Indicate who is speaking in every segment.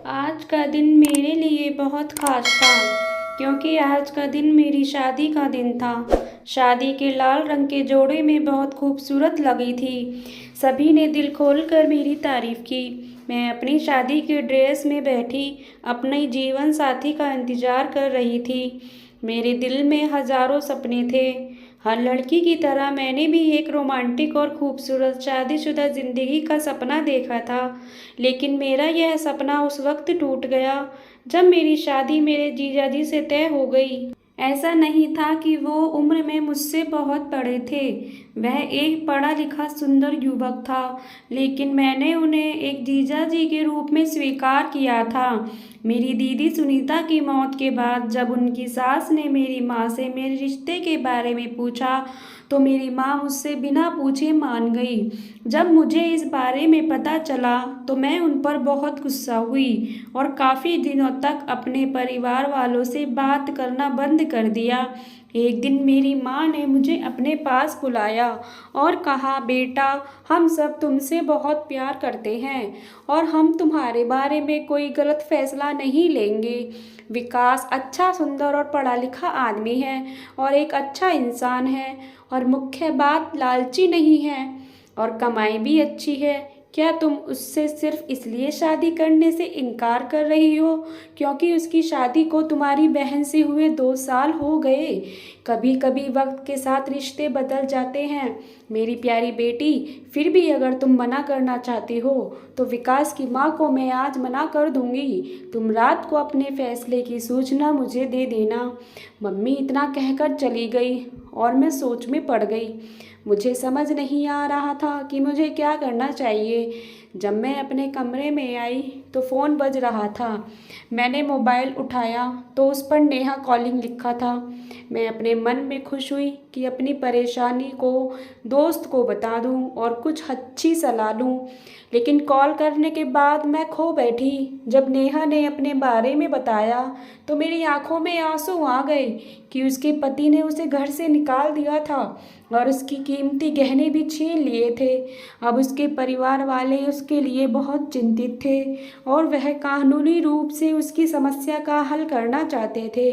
Speaker 1: आज का दिन मेरे लिए बहुत ख़ास था क्योंकि आज का दिन मेरी शादी का दिन था। शादी के लाल रंग के जोड़े में बहुत खूबसूरत लगी थी। सभी ने दिल खोलकर मेरी तारीफ़ की। मैं अपनी शादी के ड्रेस में बैठी अपने जीवन साथी का इंतज़ार कर रही थी। मेरे दिल में हज़ारों सपने थे। हर लड़की की तरह मैंने भी एक रोमांटिक और खूबसूरत शादीशुदा ज़िंदगी का सपना देखा था। लेकिन मेरा यह सपना उस वक्त टूट गया जब मेरी शादी मेरे जीजाजी से तय हो गई। ऐसा नहीं था कि वो उम्र में मुझसे बहुत बड़े थे। वह एक पढ़ा लिखा सुंदर युवक था, लेकिन मैंने उन्हें एक जीजाजी के रूप में स्वीकार किया था। मेरी दीदी सुनीता की मौत के बाद जब उनकी सास ने मेरी माँ से मेरे रिश्ते के बारे में पूछा, तो मेरी माँ मुझसे बिना पूछे मान गई। जब मुझे इस बारे में पता चला तो मैं उन पर बहुत गुस्सा हुई और काफ़ी दिनों तक अपने परिवार वालों से बात करना बंद कर दिया। एक दिन मेरी माँ ने मुझे अपने पास बुलाया और कहा, बेटा, हम सब तुमसे बहुत प्यार करते हैं और हम तुम्हारे बारे में कोई गलत फैसला नहीं लेंगे। विकास अच्छा, सुंदर और पढ़ा लिखा आदमी है और एक अच्छा इंसान है, और मुख्य बात लालची नहीं है और कमाई भी अच्छी है। क्या तुम उससे सिर्फ इसलिए शादी करने से इनकार कर रही हो क्योंकि उसकी शादी को तुम्हारी बहन से हुए 2 साल हो गए? कभी कभी वक्त के साथ रिश्ते बदल जाते हैं मेरी प्यारी बेटी। फिर भी अगर तुम मना करना चाहती हो तो विकास की माँ को मैं आज मना कर दूंगी। तुम रात को अपने फैसले की सूचना मुझे दे देना। मम्मी इतना कहकर चली गई और मैं सोच में पड़ गई। मुझे समझ नहीं आ रहा था कि मुझे क्या करना चाहिए। जब मैं अपने कमरे में आई तो फ़ोन बज रहा था। मैंने मोबाइल उठाया तो उस पर नेहा कॉलिंग लिखा था। मैं अपने मन में खुश हुई कि अपनी परेशानी को दोस्त को बता दूं और कुछ अच्छी सलाह लूं, लेकिन कॉल करने के बाद मैं खो बैठी। जब नेहा ने अपने बारे में बताया तो मेरी आंखों में आंसू आ गए कि उसके पति ने उसे घर से निकाल दिया था और उसकी कीमती गहने भी छीन लिए थे। अब उसके परिवार वाले उसके लिए बहुत चिंतित थे और वह कानूनी रूप से उसकी समस्या का हल करना चाहते थे।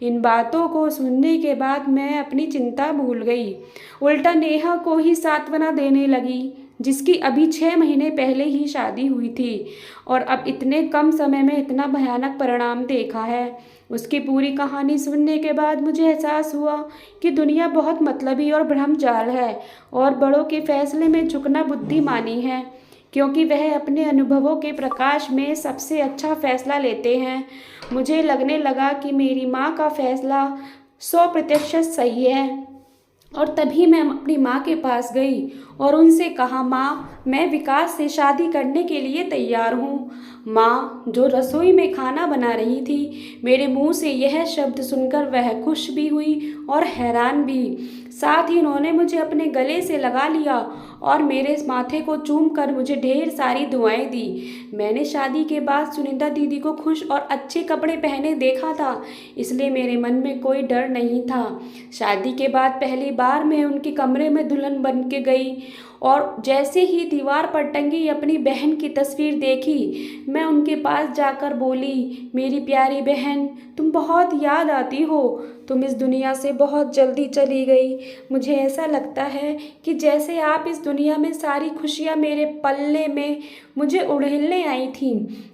Speaker 1: इन बातों को सुनने के बाद मैं अपनी चिंता भूल गई। उल्टा नेहा को ही सांत्वना देने लगी, जिसकी अभी 6 महीने पहले ही शादी हुई थी और अब इतने कम समय में इतना भयानक परिणाम देखा है। उसकी पूरी कहानी सुनने के बाद मुझे एहसास हुआ कि दुनिया बहुत मतलबी और भ्रमजाल है और बड़ों के फैसले में झुकना बुद्धिमानी है, क्योंकि वह अपने अनुभवों के प्रकाश में सबसे अच्छा फैसला लेते हैं। मुझे लगने लगा कि मेरी माँ का फैसला 100% सही है और तभी मैं अपनी माँ के पास गई और उनसे कहा, माँ, मैं विकास से शादी करने के लिए तैयार हूँ। माँ, जो रसोई में खाना बना रही थी, मेरे मुंह से यह शब्द सुनकर वह खुश भी हुई और हैरान भी। साथ ही उन्होंने मुझे अपने गले से लगा लिया और मेरे माथे को चूम कर मुझे ढेर सारी दुआएं दी। मैंने शादी के बाद सुनीता दीदी को खुश और अच्छे कपड़े पहने देखा था, इसलिए मेरे मन में कोई डर नहीं था। शादी के बाद पहली बार मैं उनके कमरे में दुल्हन बन के गई और जैसे ही दीवार पर टंगी अपनी बहन की तस्वीर देखी, मैं उनके पास जाकर बोली, मेरी प्यारी बहन, तुम बहुत याद आती हो। तुम इस दुनिया से बहुत जल्दी चली गई। मुझे ऐसा लगता है कि जैसे आप इस दुनिया में सारी खुशियाँ मेरे पल्ले में मुझे उड़ेलने आई थी।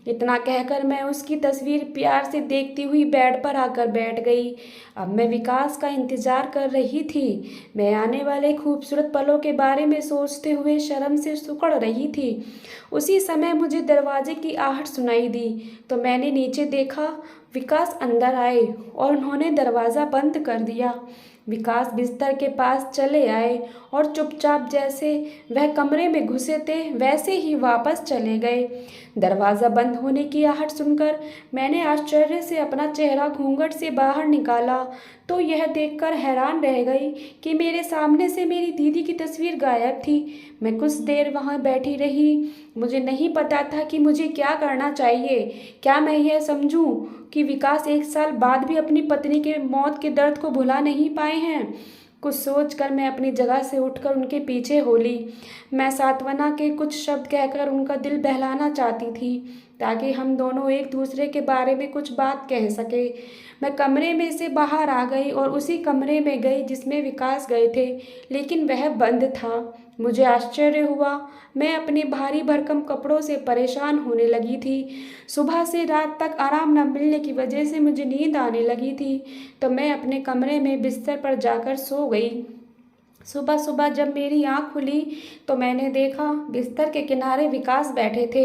Speaker 1: इतना कहकर मैं उसकी तस्वीर प्यार से देखती हुई बेड पर आकर बैठ गई। अब मैं विकास का इंतज़ार कर रही थी। मैं आने वाले खूबसूरत पलों के बारे में सोचते हुए शर्म से सिकुड़ रही थी। उसी समय मुझे दरवाजे की आहट सुनाई दी तो मैंने नीचे देखा। विकास अंदर आए और उन्होंने दरवाज़ा बंद कर दिया। विकास बिस्तर के पास चले आए और चुपचाप जैसे वह कमरे में घुसे थे वैसे ही वापस चले गए। दरवाज़ा बंद होने की आहट सुनकर मैंने आश्चर्य से अपना चेहरा घूंघट से बाहर निकाला तो यह देखकर हैरान रह गई कि मेरे सामने से मेरी दीदी की तस्वीर गायब थी। मैं कुछ देर वहाँ बैठी रही। मुझे नहीं पता था कि मुझे क्या करना चाहिए। क्या मैं यह समझूं कि विकास 1 साल बाद भी अपनी पत्नी के मौत के दर्द को भुला नहीं पाए हैं? कुछ सोचकर मैं अपनी जगह से उठकर उनके पीछे हो ली। मैं सांत्वना के कुछ शब्द कहकर उनका दिल बहलाना चाहती थी, ताकि हम दोनों एक दूसरे के बारे में कुछ बात कह सके। मैं कमरे में से बाहर आ गई और उसी कमरे में गई जिसमें विकास गए थे, लेकिन वह बंद था। मुझे आश्चर्य हुआ। मैं अपने भारी भरकम कपड़ों से परेशान होने लगी थी। सुबह से रात तक आराम न मिलने की वजह से मुझे नींद आने लगी थी, तो मैं अपने कमरे में बिस्तर पर जाकर सो गई। सुबह सुबह जब मेरी आँख खुली तो मैंने देखा बिस्तर के किनारे विकास बैठे थे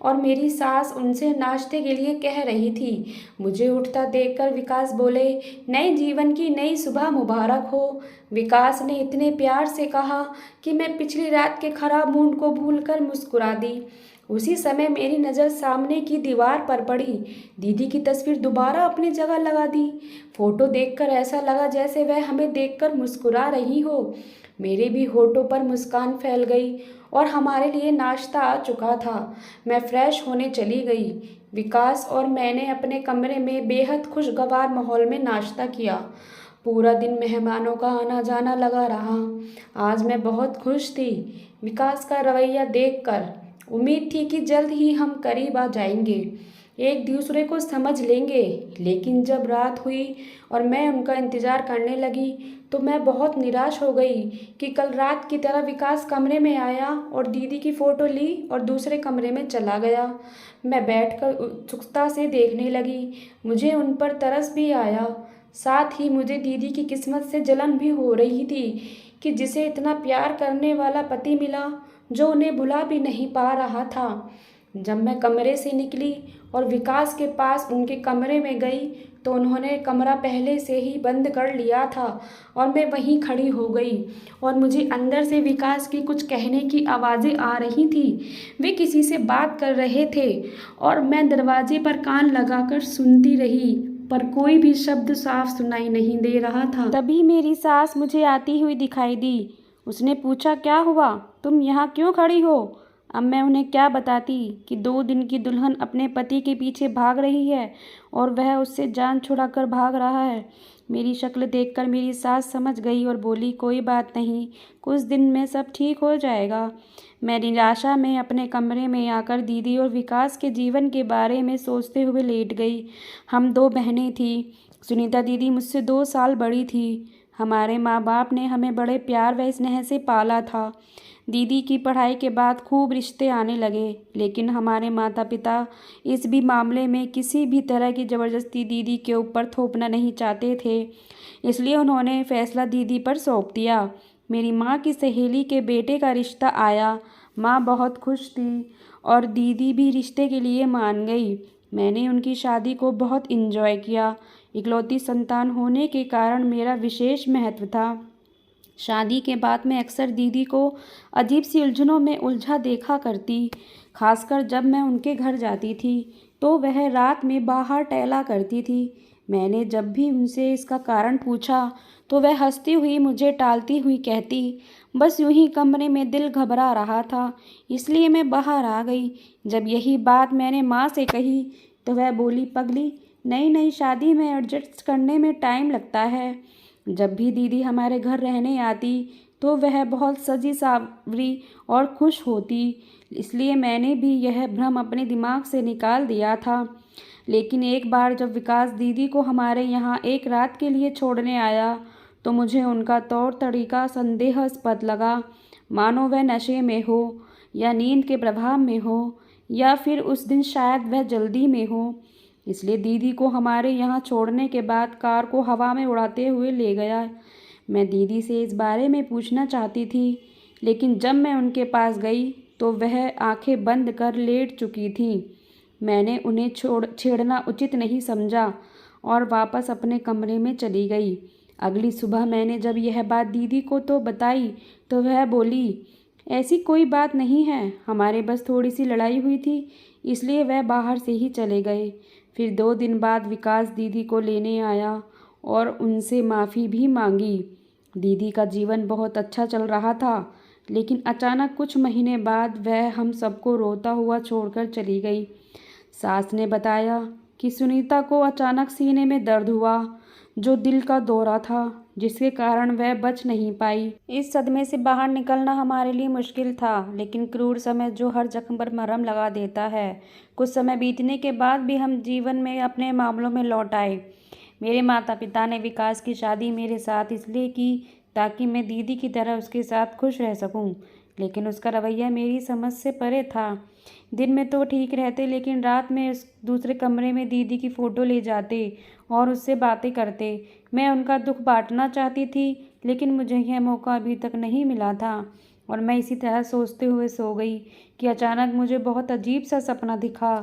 Speaker 1: और मेरी सास उनसे नाश्ते के लिए कह रही थी। मुझे उठता देखकर विकास बोले, नए जीवन की नई सुबह मुबारक हो। विकास ने इतने प्यार से कहा कि मैं पिछली रात के खराब मूड को भूलकर मुस्कुरा दी। उसी समय मेरी नज़र सामने की दीवार पर पड़ी। दीदी की तस्वीर दोबारा अपनी जगह लगा दी। फोटो देखकर ऐसा लगा जैसे वह हमें देखकर मुस्कुरा रही हो। मेरे भी होठों पर मुस्कान फैल गई और हमारे लिए नाश्ता आ चुका था। मैं फ्रेश होने चली गई। विकास और मैंने अपने कमरे में बेहद खुशगवार माहौल में नाश्ता किया। पूरा दिन मेहमानों का आना जाना लगा रहा। आज मैं बहुत खुश थी विकास का रवैया देखकर। उम्मीद थी कि जल्द ही हम करीब आ जाएंगे, एक दूसरे को समझ लेंगे। लेकिन जब रात हुई और मैं उनका इंतज़ार करने लगी तो मैं बहुत निराश हो गई कि कल रात की तरह विकास कमरे में आया और दीदी की फ़ोटो ली और दूसरे कमरे में चला गया। मैं बैठकर उत्सुकता से देखने लगी। मुझे उन पर तरस भी आया, साथ ही मुझे दीदी की किस्मत से जलन भी हो रही थी कि जिसे इतना प्यार करने वाला पति मिला जो उन्हें भुला भी नहीं पा रहा था। जब मैं कमरे से निकली और विकास के पास उनके कमरे में गई तो उन्होंने कमरा पहले से ही बंद कर लिया था और मैं वहीं खड़ी हो गई और मुझे अंदर से विकास की कुछ कहने की आवाज़ें आ रही थी। वे किसी से बात कर रहे थे और मैं दरवाजे पर कान लगाकर सुनती रही, पर कोई भी शब्द साफ सुनाई नहीं दे रहा था। तभी मेरी सास मुझे आती हुई दिखाई दी। उसने पूछा, क्या हुआ, तुम यहाँ क्यों खड़ी हो? अब मैं उन्हें क्या बताती कि 2 दिन की दुल्हन अपने पति के पीछे भाग रही है और वह उससे जान छुड़ाकर भाग रहा है। मेरी शक्ल देखकर मेरी सास समझ गई और बोली, कोई बात नहीं, कुछ दिन में सब ठीक हो जाएगा। मैं निराशा में अपने कमरे में आकर दीदी और विकास के जीवन के बारे में सोचते हुए लेट गई। हम 2 बहनें थीं। सुनीता दीदी मुझसे 2 साल बड़ी थी। हमारे माँ बाप ने हमें बड़े प्यार व स्नेह से पाला था। दीदी की पढ़ाई के बाद खूब रिश्ते आने लगे, लेकिन हमारे माता पिता इस भी मामले में किसी भी तरह की ज़बरदस्ती दीदी के ऊपर थोपना नहीं चाहते थे, इसलिए उन्होंने फैसला दीदी पर सौंप दिया। मेरी माँ की सहेली के बेटे का रिश्ता आया। माँ बहुत खुश थी और दीदी भी रिश्ते के लिए मान गई। मैंने उनकी शादी को बहुत एंजॉय किया। इकलौती संतान होने के कारण मेरा विशेष महत्व था। शादी के बाद मैं अक्सर दीदी को अजीब सी उलझनों में उलझा देखा करती, खासकर जब मैं उनके घर जाती थी तो वह रात में बाहर टहला करती थी। मैंने जब भी उनसे इसका कारण पूछा तो वह हंसती हुई मुझे टालती हुई कहती, बस यूं ही कमरे में दिल घबरा रहा था, इसलिए मैं बाहर आ गई। जब यही बात मैंने माँ से कही तो वह बोली, पगली, नई नई शादी में एडजस्ट करने में टाइम लगता है। जब भी दीदी हमारे घर रहने आती तो वह बहुत सजी सावरी और खुश होती, इसलिए मैंने भी यह भ्रम अपने दिमाग से निकाल दिया था। लेकिन एक बार जब विकास दीदी को हमारे यहाँ एक रात के लिए छोड़ने आया तो मुझे उनका तौर तरीका संदेहास्पद लगा, मानो वह नशे में हो या नींद के प्रभाव में हो या फिर उस दिन शायद वह जल्दी में हो। इसलिए दीदी को हमारे यहाँ छोड़ने के बाद कार को हवा में उड़ाते हुए ले गया। मैं दीदी से इस बारे में पूछना चाहती थी, लेकिन जब मैं उनके पास गई तो वह आंखें बंद कर लेट चुकी थीं। मैंने उन्हें छेड़ना उचित नहीं समझा और वापस अपने कमरे में चली गई। अगली सुबह मैंने जब यह बात दीदी को तो बताई तो वह बोली, ऐसी कोई बात नहीं है, हमारे बस थोड़ी सी लड़ाई हुई थी, इसलिए वह बाहर से ही चले गए। फिर 2 दिन बाद विकास दीदी को लेने आया और उनसे माफ़ी भी मांगी। दीदी का जीवन बहुत अच्छा चल रहा था, लेकिन अचानक कुछ महीने बाद वह हम सबको रोता हुआ छोड़कर चली गई। सास ने बताया कि सुनीता को अचानक सीने में दर्द हुआ, जो दिल का दौरा था, जिसके कारण वह बच नहीं पाई। इस सदमे से बाहर निकलना हमारे लिए मुश्किल था, लेकिन क्रूर समय जो हर जख्म पर मरहम लगा देता है। कुछ समय बीतने के बाद भी हम जीवन में अपने मामलों में लौट आए। मेरे माता पिता ने विकास की शादी मेरे साथ इसलिए की ताकि मैं दीदी की तरह उसके साथ खुश रह सकूं, लेकिन उसका रवैया मेरी समझ से परे था। दिन में तो ठीक रहते, लेकिन रात में उस दूसरे कमरे में दीदी की फ़ोटो ले जाते और उससे बातें करते। मैं उनका दुख बांटना चाहती थी, लेकिन मुझे यह मौका अभी तक नहीं मिला था और मैं इसी तरह सोचते हुए सो गई कि अचानक मुझे बहुत अजीब सा सपना दिखा।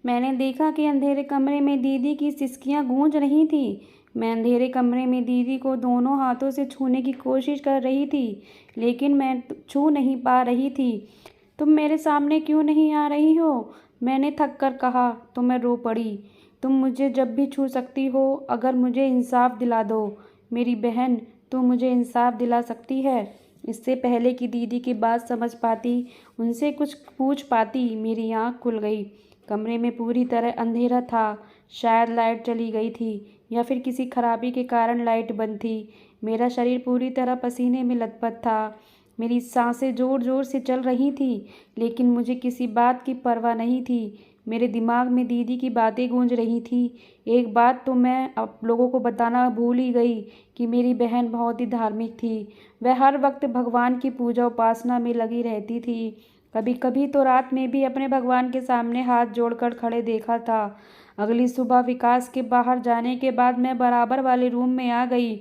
Speaker 1: मैंने देखा कि अंधेरे कमरे में दीदी की सिसकियां गूंज रही थी। मैं अंधेरे कमरे में दीदी को दोनों हाथों से छूने की कोशिश कर रही थी, लेकिन मैं छू नहीं पा रही थी। तुम मेरे सामने क्यों नहीं आ रही हो? मैंने थक कर कहा तो मैं रो पड़ी। तुम मुझे जब भी छू सकती हो, अगर मुझे इंसाफ दिला दो। मेरी बहन, तू मुझे इंसाफ दिला सकती है? इससे पहले कि दीदी की बात समझ पाती, उनसे कुछ पूछ पाती, मेरी आँख खुल गई। कमरे में पूरी तरह अंधेरा था। शायद लाइट चली गई थी या फिर किसी खराबी के कारण लाइट बंद थी। मेरा शरीर पूरी तरह पसीने में लथपथ था। मेरी सांसें ज़ोर ज़ोर से चल रही थी, लेकिन मुझे किसी बात की परवाह नहीं थी। मेरे दिमाग में दीदी की बातें गूंज रही थी। एक बात तो मैं आप लोगों को बताना भूल ही गई कि मेरी बहन बहुत ही धार्मिक थी। वह हर वक्त भगवान की पूजा उपासना में लगी रहती थी। कभी कभी तो रात में भी अपने भगवान के सामने हाथ जोड़कर खड़े देखा था। अगली सुबह विकास के बाहर जाने के बाद मैं बराबर वाले रूम में आ गई।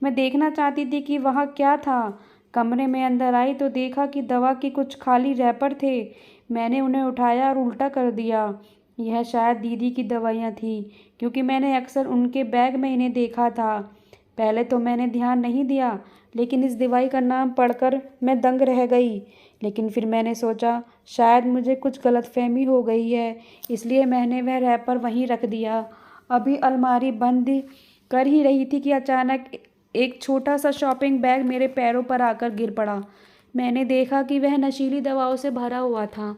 Speaker 1: मैं देखना चाहती थी कि वहाँ क्या था। कमरे में अंदर आई तो देखा कि दवा के कुछ खाली रैपर थे। मैंने उन्हें उठाया और उल्टा कर दिया। यह शायद दीदी की दवाइयाँ थीं, क्योंकि मैंने अक्सर उनके बैग में इन्हें देखा था। पहले तो मैंने ध्यान नहीं दिया, लेकिन इस दवाई का नाम पढ़कर मैं दंग रह गई। लेकिन फिर मैंने सोचा शायद मुझे कुछ गलतफहमी हो गई है, इसलिए मैंने वह रैपर वहीं रख दिया। अभी अलमारी बंद कर ही रही थी कि अचानक एक छोटा सा शॉपिंग बैग मेरे पैरों पर आकर गिर पड़ा। मैंने देखा कि वह नशीली दवाओं से भरा हुआ था।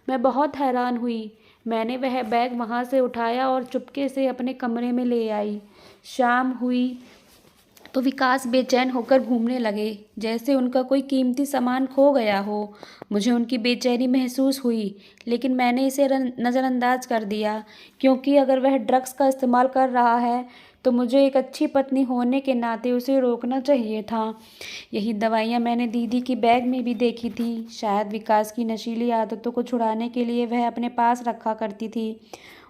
Speaker 1: मैं बहुत हैरान हुई। मैंने वह बैग वहाँ से उठाया और चुपके से अपने कमरे में ले आई। शाम हुई तो विकास बेचैन होकर घूमने लगे, जैसे उनका कोई कीमती सामान खो गया हो। मुझे उनकी बेचैनी महसूस हुई, लेकिन मैंने इसे नज़रअंदाज कर दिया, क्योंकि अगर वह ड्रग्स का इस्तेमाल कर रहा है तो मुझे एक अच्छी पत्नी होने के नाते उसे रोकना चाहिए था। यही दवाइयाँ मैंने दीदी की बैग में भी देखी थी। शायद विकास की नशीली आदतों को छुड़ाने के लिए वह अपने पास रखा करती थी।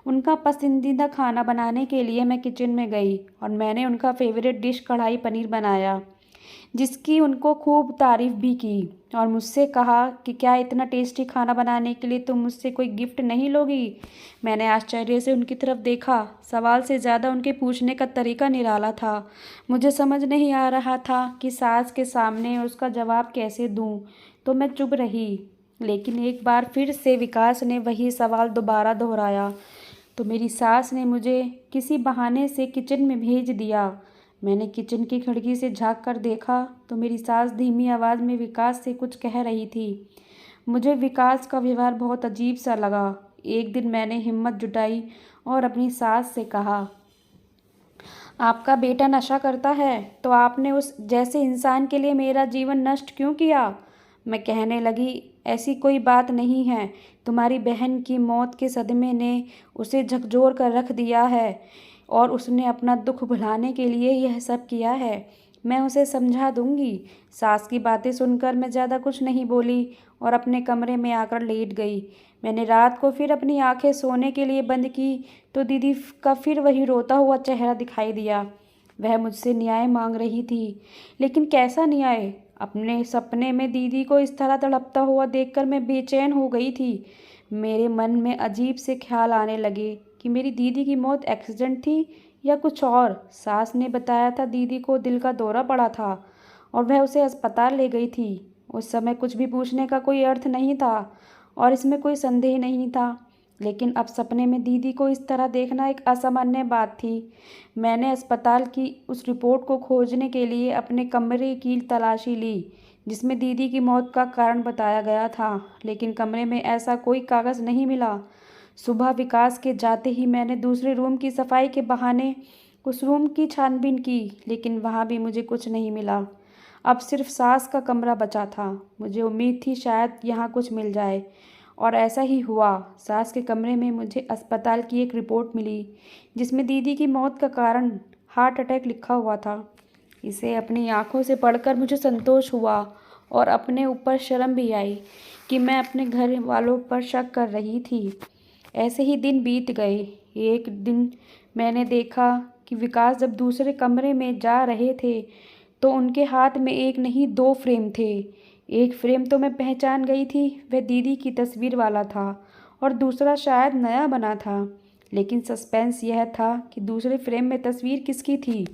Speaker 1: उनका पसंदीदा खाना बनाने के लिए मैं किचन में गई और मैंने उनका फेवरेट डिश कढ़ाई पनीर बनाया, जिसकी उनको खूब तारीफ़ भी की और मुझसे कहा कि क्या इतना टेस्टी खाना बनाने के लिए तुम मुझसे कोई गिफ्ट नहीं लोगी। मैंने आश्चर्य से उनकी तरफ देखा। सवाल से ज़्यादा उनके पूछने का तरीका निराला था। मुझे समझ नहीं आ रहा था कि सास के सामने उसका जवाब कैसे दूँ, तो मैं चुप रही। लेकिन एक बार फिर से विकास ने वही सवाल दोबारा दोहराया तो मेरी सास ने मुझे किसी बहाने से किचन में भेज दिया। मैंने किचन की खिड़की से झांक कर देखा तो मेरी सास धीमी आवाज़ में विकास से कुछ कह रही थी। मुझे विकास का व्यवहार बहुत अजीब सा लगा। एक दिन मैंने हिम्मत जुटाई और अपनी सास से कहा, आपका बेटा नशा करता है तो आपने उस जैसे इंसान के लिए मेरा जीवन नष्ट क्यों किया? मैं कहने लगी, ऐसी कोई बात नहीं है। तुम्हारी बहन की मौत के सदमे ने उसे झकझोर कर रख दिया है और उसने अपना दुख भुलाने के लिए यह सब किया है। मैं उसे समझा दूंगी। सास की बातें सुनकर मैं ज़्यादा कुछ नहीं बोली और अपने कमरे में आकर लेट गई। मैंने रात को फिर अपनी आंखें सोने के लिए बंद की तो दीदी का फिर वही रोता हुआ चेहरा दिखाई दिया। वह मुझसे न्याय मांग रही थी, लेकिन कैसा न्याय? अपने सपने में दीदी को इस तरह तड़पता हुआ देखकर मैं बेचैन हो गई थी। मेरे मन में अजीब से ख्याल आने लगे कि मेरी दीदी की मौत एक्सीडेंट थी या कुछ और। सास ने बताया था दीदी को दिल का दौरा पड़ा था और वह उसे अस्पताल ले गई थी। उस समय कुछ भी पूछने का कोई अर्थ नहीं था और इसमें कोई संदेह नहीं था, लेकिन अब सपने में दीदी को इस तरह देखना एक असामान्य बात थी। मैंने अस्पताल की उस रिपोर्ट को खोजने के लिए अपने कमरे की तलाशी ली जिसमें दीदी की मौत का कारण बताया गया था, लेकिन कमरे में ऐसा कोई कागज़ नहीं मिला। सुबह विकास के जाते ही मैंने दूसरे रूम की सफाई के बहाने उस रूम की छानबीन की, लेकिन वहाँ भी मुझे कुछ नहीं मिला। अब सिर्फ सास का कमरा बचा था। मुझे उम्मीद थी शायद यहाँ कुछ मिल जाए, और ऐसा ही हुआ। सास के कमरे में मुझे अस्पताल की एक रिपोर्ट मिली, जिसमें दीदी की मौत का कारण हार्ट अटैक लिखा हुआ था। इसे अपनी आंखों से पढ़कर मुझे संतोष हुआ और अपने ऊपर शर्म भी आई कि मैं अपने घर वालों पर शक कर रही थी। ऐसे ही दिन बीत गए। एक दिन मैंने देखा कि विकास जब दूसरे कमरे में जा रहे थे तो उनके हाथ में एक नहीं 2 फ्रेम थे। एक फ्रेम तो मैं पहचान गई थी, वह दीदी की तस्वीर वाला था, और दूसरा शायद नया बना था। लेकिन सस्पेंस यह था कि दूसरे फ्रेम में तस्वीर किसकी थी।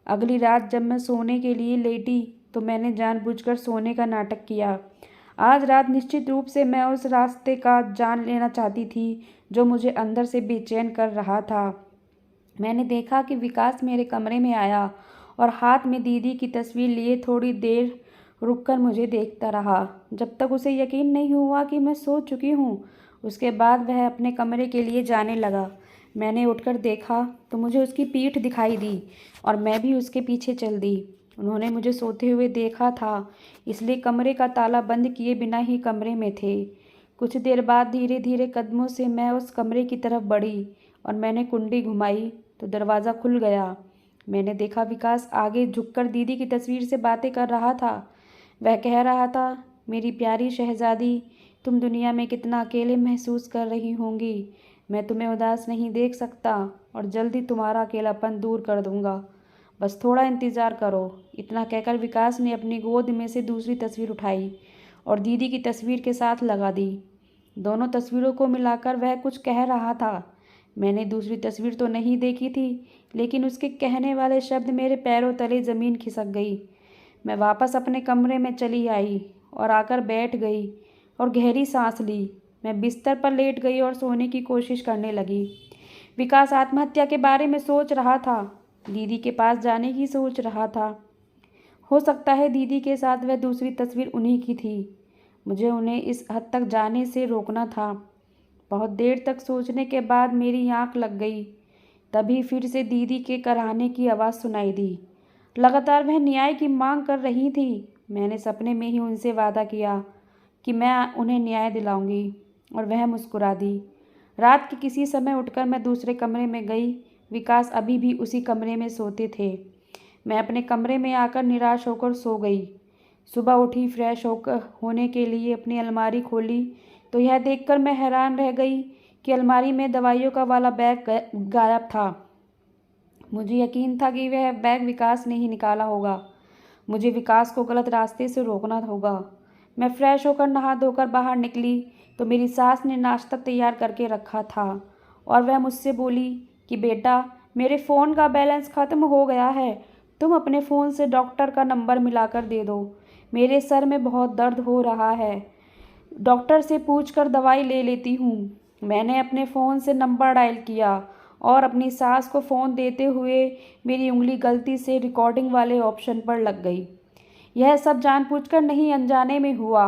Speaker 1: अगली रात जब मैं सोने के लिए लेटी तो मैंने जानबूझकर सोने का नाटक किया। आज रात निश्चित रूप से मैं उस रास्ते का जान लेना चाहती थी जो मुझे अंदर से बेचैन कर रहा था। मैंने देखा कि विकास मेरे कमरे में आया और हाथ में दीदी की तस्वीर लिए थोड़ी देर रुककर मुझे देखता रहा, जब तक उसे यकीन नहीं हुआ कि मैं सो चुकी हूँ। उसके बाद वह अपने कमरे के लिए जाने लगा। मैंने उठकर देखा तो मुझे उसकी पीठ दिखाई दी और मैं भी उसके पीछे चल दी। उन्होंने मुझे सोते हुए देखा था, इसलिए कमरे का ताला बंद किए बिना ही कमरे में थे। कुछ देर बाद धीरे धीरे कदमों से मैं उस कमरे की तरफ बढ़ी और मैंने कुंडी घुमाई तो दरवाज़ा खुल गया। मैंने देखा विकास आगे झुककर दीदी की तस्वीर से बातें कर रहा था। वह कह रहा था, मेरी प्यारी शहज़ादी, तुम दुनिया में कितना अकेले महसूस कर रही होंगी। मैं तुम्हें उदास नहीं देख सकता और जल्दी तुम्हारा अकेलापन दूर कर दूंगा। बस थोड़ा इंतज़ार करो। इतना कहकर विकास ने अपनी गोद में से दूसरी तस्वीर उठाई और दीदी की तस्वीर के साथ लगा दी। दोनों तस्वीरों को मिलाकर वह कुछ कह रहा था। मैंने दूसरी तस्वीर तो नहीं देखी थी, लेकिन उसके कहने वाले शब्द मेरे पैरों तले ज़मीन खिसक गई। मैं वापस अपने कमरे में चली आई और आकर बैठ गई और गहरी सांस ली। मैं बिस्तर पर लेट गई और सोने की कोशिश करने लगी। विकास आत्महत्या के बारे में सोच रहा था, दीदी के पास जाने की सोच रहा था। हो सकता है दीदी के साथ वह दूसरी तस्वीर उन्हीं की थी। मुझे उन्हें इस हद तक जाने से रोकना था। बहुत देर तक सोचने के बाद मेरी आंख लग गई। तभी फिर से दीदी के कराहने की आवाज़ सुनाई दी। लगातार वह न्याय की मांग कर रही थी। मैंने सपने में ही उनसे वादा किया कि मैं उन्हें न्याय दिलाऊंगी, और वह मुस्कुरा दी। रात के किसी समय उठकर मैं दूसरे कमरे में गई। विकास अभी भी उसी कमरे में सोते थे। मैं अपने कमरे में आकर निराश होकर सो गई। सुबह उठी, फ्रेश होने के लिए अपनी अलमारी खोली तो यह देखकर मैं हैरान रह गई कि अलमारी में दवाइयों का वाला बैग गायब था। मुझे यकीन था कि वह बैग विकास ने ही निकाला होगा। मुझे विकास को गलत रास्ते से रोकना होगा। मैं फ्रेश होकर नहा धोकर बाहर निकली तो मेरी सास ने नाश्ता तैयार करके रखा था और वह मुझसे बोली कि बेटा, मेरे फ़ोन का बैलेंस ख़त्म हो गया है, तुम अपने फ़ोन से डॉक्टर का नंबर मिलाकर दे दो। मेरे सर में बहुत दर्द हो रहा है, डॉक्टर से पूछकर दवाई ले लेती हूँ। मैंने अपने फ़ोन से नंबर डायल किया और अपनी सास को फ़ोन देते हुए मेरी उंगली गलती से रिकॉर्डिंग वाले ऑप्शन पर लग गई। यह सब जानबूझकर नहीं, अनजाने में हुआ।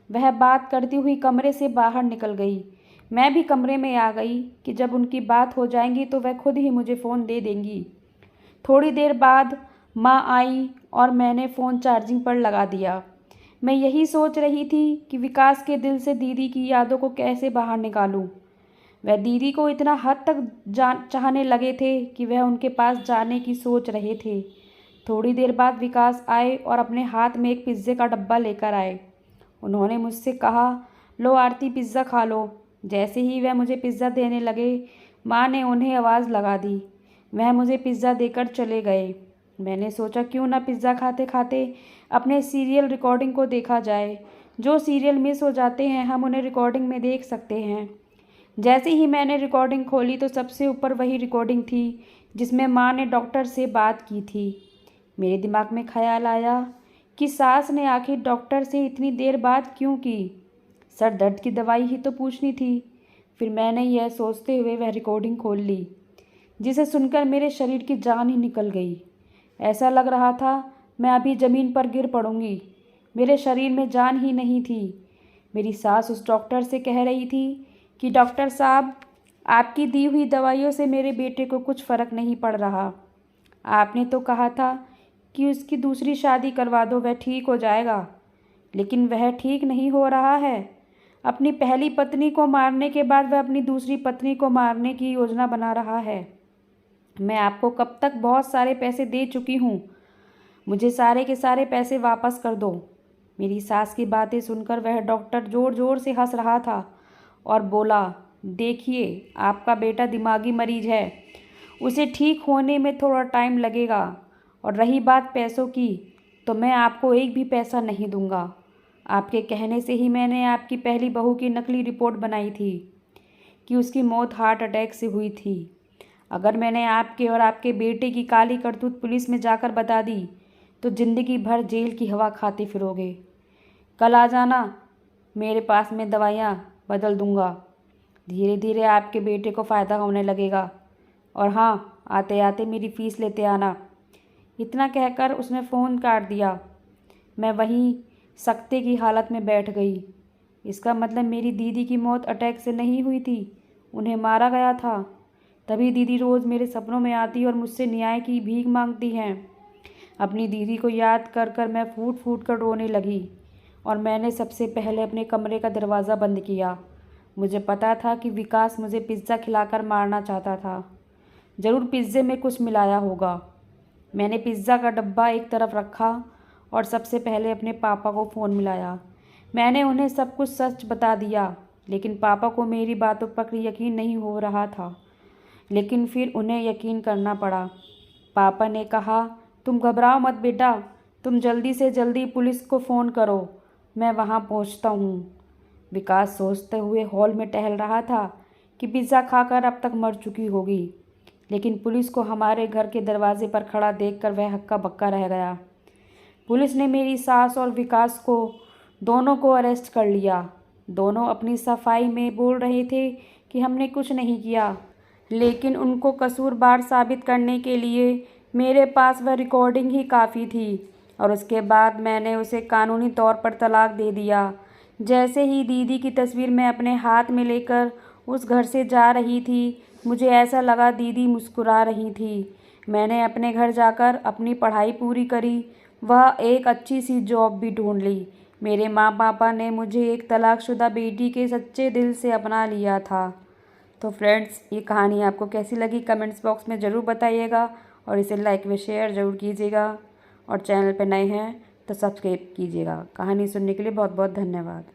Speaker 1: वह बात करती हुई कमरे से बाहर निकल गई। मैं भी कमरे में आ गई कि जब उनकी बात हो जाएगी तो वह खुद ही मुझे फ़ोन दे देंगी। थोड़ी देर बाद माँ आई और मैंने फ़ोन चार्जिंग पर लगा दिया। मैं यही सोच रही थी कि विकास के दिल से दीदी की यादों को कैसे बाहर निकालूं। वह दीदी को इतना हद तक चाहने लगे थे कि वह उनके पास जाने की सोच रहे थे। थोड़ी देर बाद विकास आए और अपने हाथ में एक पिज़्ज़े का डब्बा लेकर आए। उन्होंने मुझसे कहा, लो आरती, पिज़्ज़ा खा लो। जैसे ही वह मुझे पिज़्ज़ा देने लगे, माँ ने उन्हें आवाज़ लगा दी। वह मुझे पिज़्ज़ा देकर चले गए। मैंने सोचा क्यों ना पिज़्ज़ा खाते खाते अपने सीरियल रिकॉर्डिंग को देखा जाए। जो सीरियल मिस हो जाते हैं हम उन्हें रिकॉर्डिंग में देख सकते हैं। जैसे ही मैंने रिकॉर्डिंग खोली तो सबसे ऊपर वही रिकॉर्डिंग थी जिसमें माँ ने डॉक्टर से बात की थी। मेरे दिमाग में ख्याल आया कि सास ने आखिर डॉक्टर से इतनी देर बात क्यों की। सर दर्द की दवाई ही तो पूछनी थी। फिर मैंने यह सोचते हुए वह रिकॉर्डिंग खोल ली, जिसे सुनकर मेरे शरीर की जान ही निकल गई। ऐसा लग रहा था मैं अभी ज़मीन पर गिर पड़ूंगी। मेरे शरीर में जान ही नहीं थी। मेरी सास उस डॉक्टर से कह रही थी कि डॉक्टर साहब, आपकी दी हुई दवाइयों से मेरे बेटे को कुछ फ़र्क नहीं पड़ रहा। आपने तो कहा था कि उसकी दूसरी शादी करवा दो, वह ठीक हो जाएगा, लेकिन वह ठीक नहीं हो रहा है। अपनी पहली पत्नी को मारने के बाद वह अपनी दूसरी पत्नी को मारने की योजना बना रहा है। मैं आपको कब तक बहुत सारे पैसे दे चुकी हूँ, मुझे सारे के सारे पैसे वापस कर दो। मेरी सास की बातें सुनकर वह डॉक्टर ज़ोर ज़ोर से हंस रहा था और बोला, देखिए आपका बेटा दिमागी मरीज है, उसे ठीक होने में थोड़ा टाइम लगेगा, और रही बात पैसों की, तो मैं आपको एक भी पैसा नहीं दूंगा। आपके कहने से ही मैंने आपकी पहली बहू की नकली रिपोर्ट बनाई थी कि उसकी मौत हार्ट अटैक से हुई थी। अगर मैंने आपके और आपके बेटे की काली करतूत पुलिस में जाकर बता दी तो ज़िंदगी भर जेल की हवा खाते फिरोगे। कल आ जाना, मेरे पास में दवाइयाँ बदल दूंगा। धीरे धीरे आपके बेटे को फ़ायदा होने लगेगा, और हाँ, आते आते मेरी फ़ीस लेते आना। इतना कहकर उसने फ़ोन काट दिया। मैं वहीं सकते की हालत में बैठ गई। इसका मतलब मेरी दीदी की मौत अटैक से नहीं हुई थी, उन्हें मारा गया था। तभी दीदी रोज़ मेरे सपनों में आती और मुझसे न्याय की भीख मांगती हैं। अपनी दीदी को याद कर कर मैं फूट फूट कर रोने लगी, और मैंने सबसे पहले अपने कमरे का दरवाज़ा बंद किया। मुझे पता था कि विकास मुझे पिज़्ज़ा खिलाकर मारना चाहता था। ज़रूर पिज़्ज़े में कुछ मिलाया होगा। मैंने पिज़्ज़ा का डब्बा एक तरफ रखा और सबसे पहले अपने पापा को फ़ोन मिलाया। मैंने उन्हें सब कुछ सच बता दिया, लेकिन पापा को मेरी बातों पर यकीन नहीं हो रहा था। लेकिन फिर उन्हें यकीन करना पड़ा। पापा ने कहा, तुम घबराओ मत बेटा, तुम जल्दी से जल्दी पुलिस को फ़ोन करो, मैं वहाँ पहुँचता हूँ। विकास सोचते हुए हॉल में टहल रहा था कि पिज़्ज़ा खाकर अब तक मर चुकी होगी, लेकिन पुलिस को हमारे घर के दरवाजे पर खड़ा देखकर वह हक्का बक्का रह गया। पुलिस ने मेरी सास और विकास को दोनों को अरेस्ट कर लिया। दोनों अपनी सफाई में बोल रहे थे कि हमने कुछ नहीं किया, लेकिन उनको कसूरवार साबित करने के लिए मेरे पास वह रिकॉर्डिंग ही काफ़ी थी, और उसके बाद मैंने उसे कानूनी तौर पर तलाक दे दिया। जैसे ही दीदी की तस्वीर मैं अपने हाथ में लेकर उस घर से जा रही थी, मुझे ऐसा लगा दीदी मुस्कुरा रही थी। मैंने अपने घर जाकर अपनी पढ़ाई पूरी करी, वह एक अच्छी सी जॉब भी ढूंढ ली। मेरे माँ पापा ने मुझे एक तलाकशुदा बेटी के सच्चे दिल से अपना लिया था। तो फ्रेंड्स, ये कहानी आपको कैसी लगी कमेंट्स बॉक्स में ज़रूर बताइएगा, और इसे लाइक व शेयर ज़रूर कीजिएगा, और चैनल पर नए हैं तो सब्सक्राइब कीजिएगा। कहानी सुनने के लिए बहुत बहुत धन्यवाद।